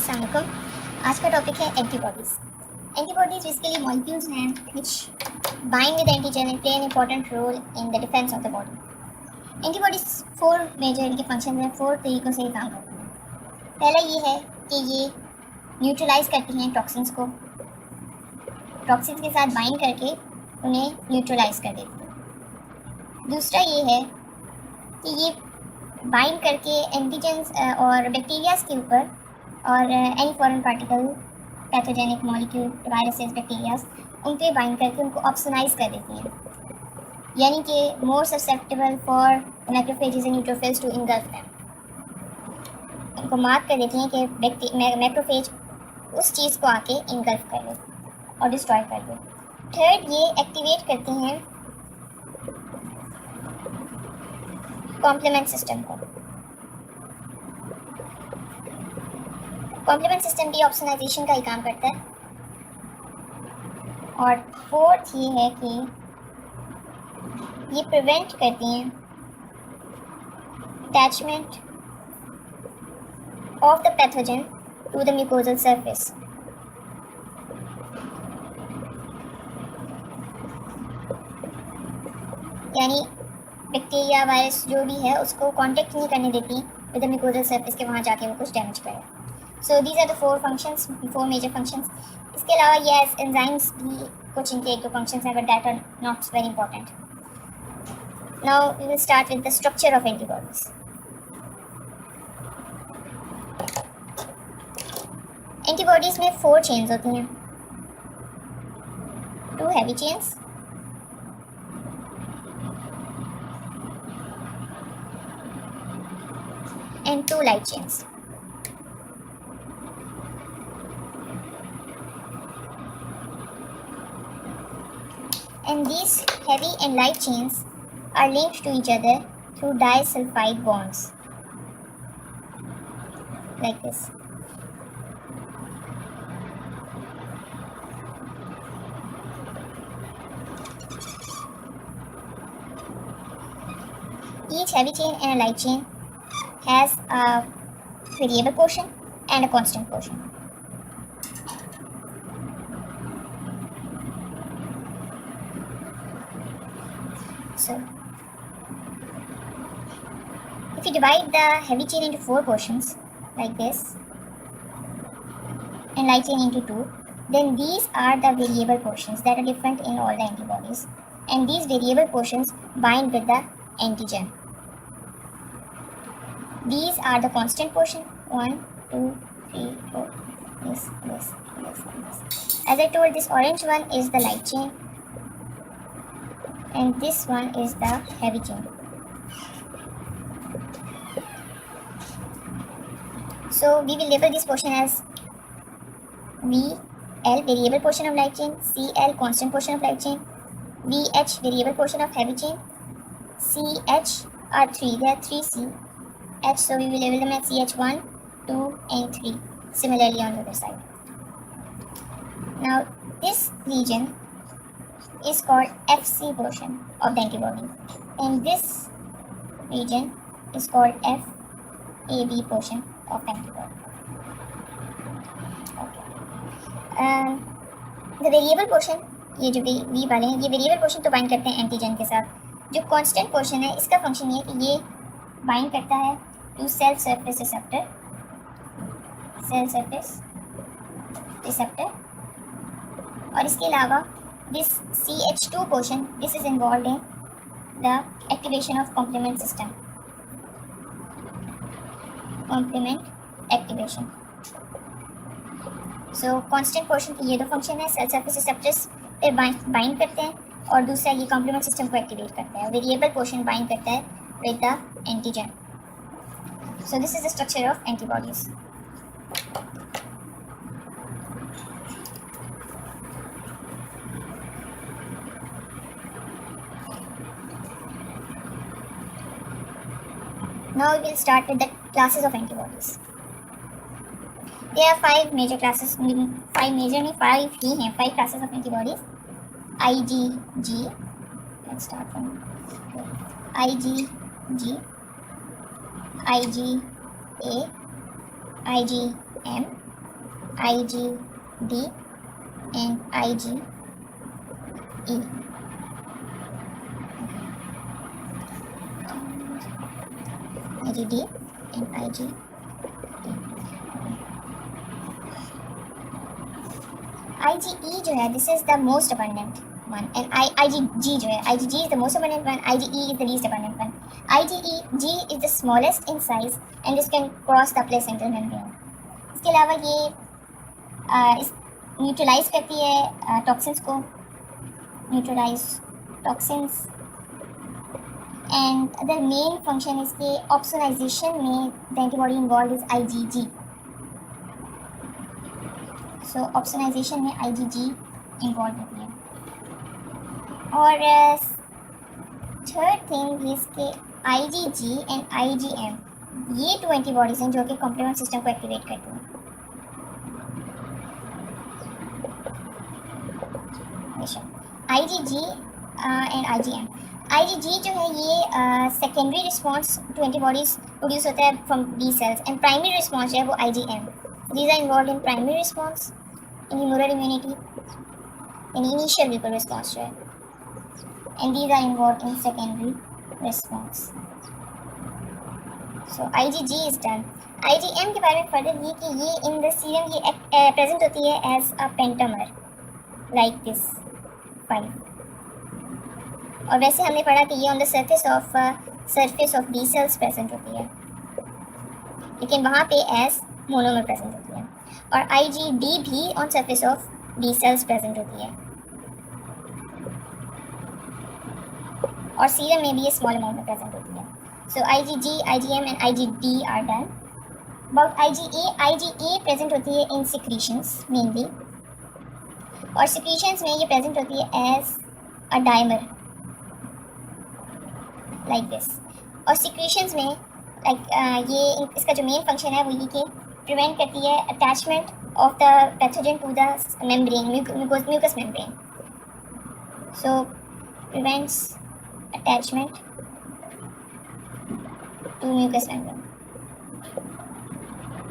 अस्सलाम वालेकुम। आज का टॉपिक है एंटीबॉडीज़। एंटीबॉडीज़ बेसिकली मॉलिक्यूल्स हैं which bind with antigen and play an important role in the defense of the body. Antibodies 4 major इनके function हैं, 4 तरीक़ों से ये काम करती हैं। पहला ये है कि ये न्यूट्रलाइज करती हैं टॉक्सिन्स को, टॉक्सिन्स के साथ बाइंड करके उन्हें न्यूट्रलाइज कर देती हैं। दूसरा ये है कि ये बाइंड करके एंटीजेंस और बैक्टीरियाज के ऊपर और any foreign particle, pathogenic molecule, viruses, bacterias, उन पे बाइंड करके उनको ऑप्सोनाइज कर देती हैं, यानी कि more susceptible for macrophages and neutrophils to engulf them. उनको मार्क कर देती हैं कि मैक्रोफेज उस चीज़ को आके इंगल्फ कर ले और डिस्ट्रॉय कर दे। थर्ड, ये एक्टिवेट करती हैं कॉम्प्लीमेंट सिस्टम को। कॉम्प्लीमेंट सिस्टम भी ऑप्सोनाइजेशन का ही काम करता है। और फोर्थ ये है कि ये प्रिवेंट करती हैं attachment of the pathogen to the mucosal surface. यानी बैक्टीरिया, वायरस जो भी है उसको कांटेक्ट नहीं करने देती विद द म्यूकोजल सरफेस के, वहाँ जाके वो कुछ डैमेज करे। So these are the 4 functions, 4 major functions. इसके अलावा यस एंजाइम्स भी कुछ इनके 1-2 फंक्शंस हैं, but that are not very important. Now we will start with the structure of antibodies. Antibodies में 4 चेन्स होती हैं, 2 heavy chains and 2 light chains. And these heavy and light chains are linked to each other through disulfide bonds, like this. Each heavy chain and a light chain has a variable portion and a constant portion. So, if you divide the heavy chain into 4 portions like this and light chain into 2, then these are the variable portions that are different in all the antibodies, and these variable portions bind with the antigen. These are the constant portion, 1, 2, 3, 4, this. As I told, this orange one is the light chain and this one is the heavy chain. So we will label this portion as VL, variable portion of light chain, CL, constant portion of light chain, VH, variable portion of heavy chain, CH are 3, there are 3 C. H, so we will label them as CH1, 2 and 3. Similarly on the other side. Now this region is called FC portion of the antibody, and this region is called FAB portion of the antibody. Okay. The variable portion, ये जो V वाले हैं, ये variable portion तो bind करते हैं antigen के साथ। जो constant portion है, इसका फंक्शन ये है कि ये बाइंड करता है to cell surface receptor, और इसके अलावा this CH2 portion, this is involved in the activation of complement system, complement activation. So constant portion की ये 2 फंक्शन है, cell surface receptors पे बाइंड करते हैं और दूसरा ये complement system को एक्टिवेट करता है। वेरिएबल portion बाइंड करता है with the antigen. So this is the structure of antibodies. Now we will start with the classes of antibodies. There are 5 major classes, 5 major नहीं 5 ही हैं, 5 classes of antibodies. IgG, let's start from IgG, IgA, IgM, IgD and IgE. IgD and IgE. IgE जो है this is the most abundant one, and IgG जो है IgG is the most abundant one, IgE is the least abundant one. IgG is the smallest in size and this can cross the placental membrane. इसके अलावा ये neutralise करती है toxins को, neutralise toxins, and the main function इसके opsonisation में the antibody involve is IgG. So opsonisation में IgG involve होती है. और थर्ड थिंग इसके IgG एंड IgM, ये 2 एंटीबॉडीज हैं जो कि कॉम्प्लीमेंट सिस्टम को एक्टिवेट करती हैं. IgG and IgM. IgG जो है ये secondary response to antibodies produce होता है from B cells, and primary response जो है वो IgM. These are involve in primary response in humoral immunity, in initial वीपर रिस्पॉन्स जो है, and these are involve in secondary response. So IgG is done. IgM के बारे में further ये कि ये इन द सीरम ये प्रेजेंट होती है as a pentamer like this 5. और वैसे हमने पढ़ा कि ये on the surface of B cells present होती है, लेकिन वहाँ पे एज मोनोमर प्रेजेंट होती है. और IgD भी on surface of B cells present होती है, और सीरम में भी ये स्मॉल अमाउंट में प्रेजेंट होती है. So IgG, IgM and IgD are done. About IgE present होती है इन सिक्रीशंस मेनली, और सिक्रीशंस में ये प्रेजेंट होती है as a dimer like this. और सिक्रीशंस में ये इसका जो मेन फंक्शन है वो ये कि प्रिवेंट करती है attachment of the pathogen to the membrane, mucous membrane. So prevents attachment to mucous membrane.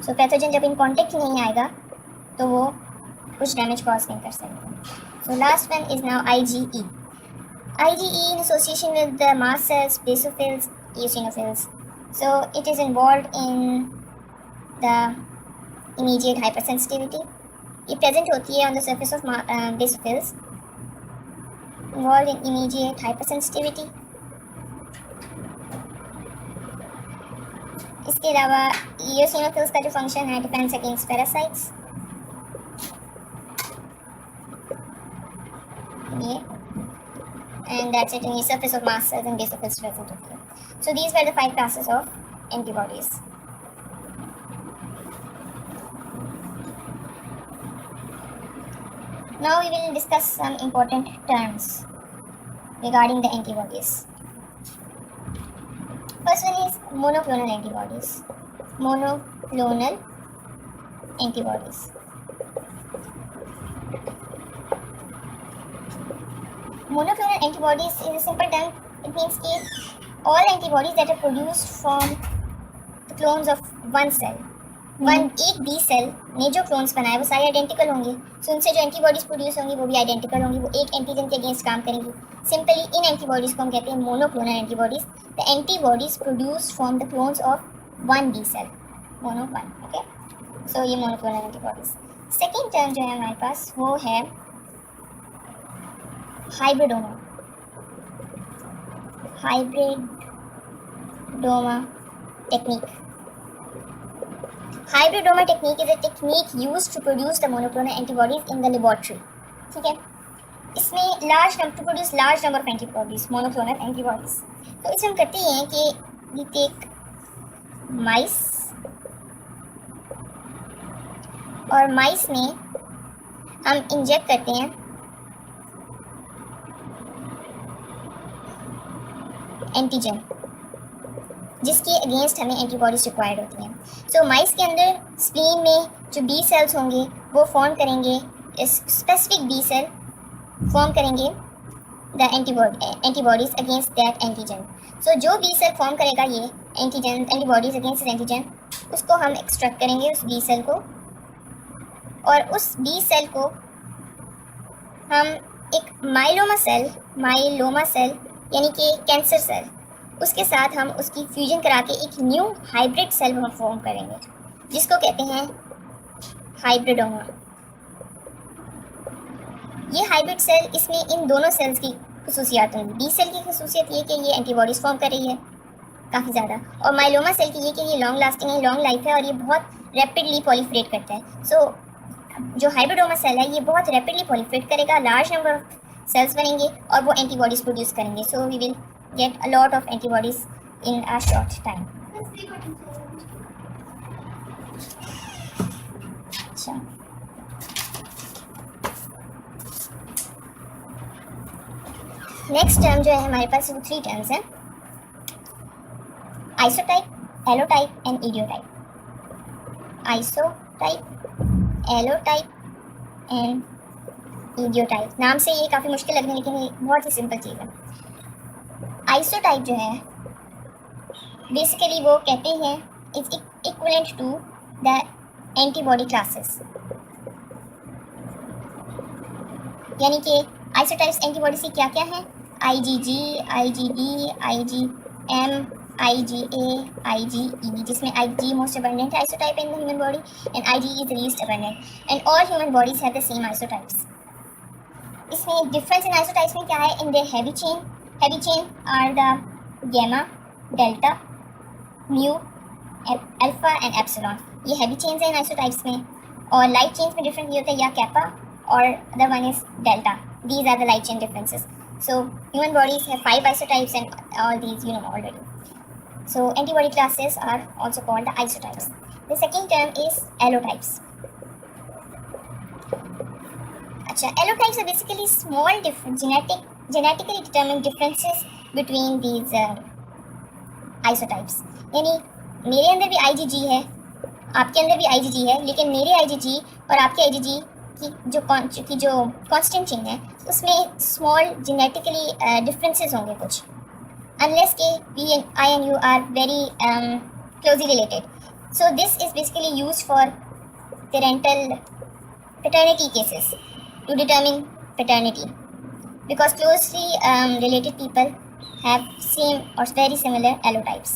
So pathogen जब इन कॉन्टेक्ट नहीं आएगा तो वो कुछ डैमेज कॉज नहीं कर सकते. So last one is now IgE. IgE in association with the mast cells, basophils, eosinophils. So it is involved in the immediate hypersensitivity. ये present होती है on the surface of basophils, involved in immediate hypersensitivity. इसके अलावा eosinophils का जो function है defense against parasites. ये and that's it in the surface of mast cells and basophils present होती है. So these were the 5 classes of antibodies. Now we will discuss some important terms regarding the antibodies. First one is monoclonal antibodies. Monoclonal antibodies. Monoclonal antibodies is a simple term. It means that all antibodies that are produced from the clones of one cell. एक B cell ने जो clones बनाए वो सारे identical होंगे. सो उनसे जो antibodies produce होंगी वो भी आइडेंटिकल होंगी, वो एक एंटीजन के अगेंस्ट काम करेंगी. सिंपली इन एंटीबॉडीज को हम कहते हैं monoclonal antibodies. The antibodies produced from the clones of one B cell, mono one. Okay, so ये मोनोक्लोनल एंटीबॉडीज. सेकेंड टर्म जो है हमारे पास वो है hybridoma. Hybridoma technique. Hybridoma technique is a technique used to produce the monoclonal antibodies in the laboratory. ठीक है, इसमें to produce large number of antibodies, monoclonal antibodies. तो इसे हम करते हैं कि we take mice, और mice में हम इंजेक्ट करते हैं एंटीजन जिसके अगेंस्ट हमें एंटीबॉडीज रिक्वायर्ड होती हैं. सो माइस के अंदर स्प्लीन में जो बी सेल्स होंगे वो फॉर्म करेंगे, स्पेसिफिक बी सेल फॉर्म करेंगे the antibodies against that antigen. So जो बी सेल फॉर्म करेगा ये एंटीजन एंटीबॉडीज अगेंस्ट एंटीजन, उसको हम एक्सट्रैक्ट करेंगे उस बी सेल को, और उस बी सेल को हम एक माइलोमा सेल यानी कि कैंसर सेल, उसके साथ हम उसकी फ्यूजन करा के एक न्यू हाइब्रिड सेल हम फॉर्म करेंगे जिसको कहते हैं हाइब्रिडोमा। ये हाइब्रिड सेल, इसमें इन दोनों सेल्स की खसूसियात होंगी। बी सेल की खसूसियत ये कि ये एंटीबॉडीज़ फॉर्म कर रही है काफ़ी ज़्यादा, और माइलोमा सेल की ये कि ये लॉन्ग लास्टिंग है, लॉन्ग लाइफ है और ये बहुत रैपिडली पॉलीफरेट करता है। सो जो हाइब्रिडोमा सेल है ये बहुत रैपिडली पॉलीफरेट करेगा, लार्ज नंबर ऑफ सेल्स बनेंगे और वो एंटीबॉडीज़ प्रोड्यूस करेंगे। So we will get a lot of antibodies in a short time. अच्छा, नेक्स्ट टर्म जो है हमारे पास वो 3 टर्म्स हैं, isotype, allotype and idiotype. Isotype, allotype and idiotype. नाम से ये काफ़ी मुश्किल लगने, लेकिन ये बहुत ही सिंपल चीज़ है। आइसोटाइप जो है बेसिकली वो कहते हैं is equivalent to the antibody classes, यानी कि आइसोटाइप्स एंटीबॉडीज की क्या क्या है, IgG, IgD, IgM, IgA, IgE, जिसमें Ig most abundant isotype in the human body and Ig is least abundant and all human bodies have the same isotypes. इसमें difference in isotypes में क्या है, in their heavy chain are the gamma, delta, mu, alpha and epsilon. ये heavy chains हैं in isotypes में, और light chains में different ये होता है या कैपा और other one is delta. These are the light chain differences. So human bodies have 5 isotypes and all these you know already. So antibody classes are also called the isotypes. The second term is allotypes. अच्छा, allotypes are basically small different genetically determined differences between these isotypes. यानी मेरे अंदर भी IgG है, आपके अंदर भी IgG है, लेकिन मेरे IgG और आपके IgG की जो कांस्टेंट चेन है उसमें स्मॉल जेनेटिकली डिफरेंसेस होंगे कुछ, अनलेस के I and you are very closely related. So this is basically used for paternity cases to determine paternity, because closely related people have same or very similar allotypes.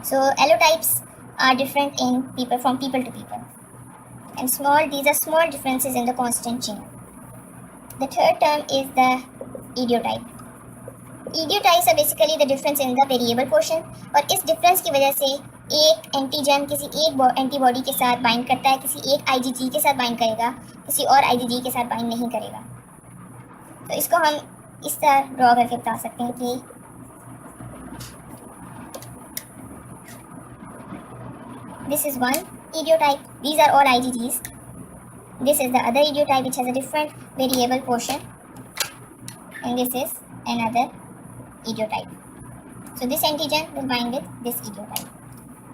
So allotypes are different in people from people to people. And these are small differences in the constant chain. The third term is the idiotype. Idiotypes are basically the difference in the variable portion, और इस difference की वजह से एक antigen किसी एक antibody के साथ बाइंड करता है, किसी एक IgG के साथ बाइंड करेगा, किसी और IgG के साथ बाइंड नहीं करेगा. तो इसको हम इस तरह ड्रॉ करके बता सकते हैं कि this is one idiotype, these are all IgGs. This is the other idiotype which has a different variable portion, and this is another idiotype. So this antigen will bind with this idiotype.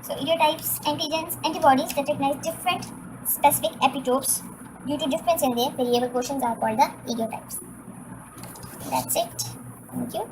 So idiotypes, antigens, antibodies that recognize different specific epitopes due to difference in their variable portions are called the idiotypes. That's it. Thank you.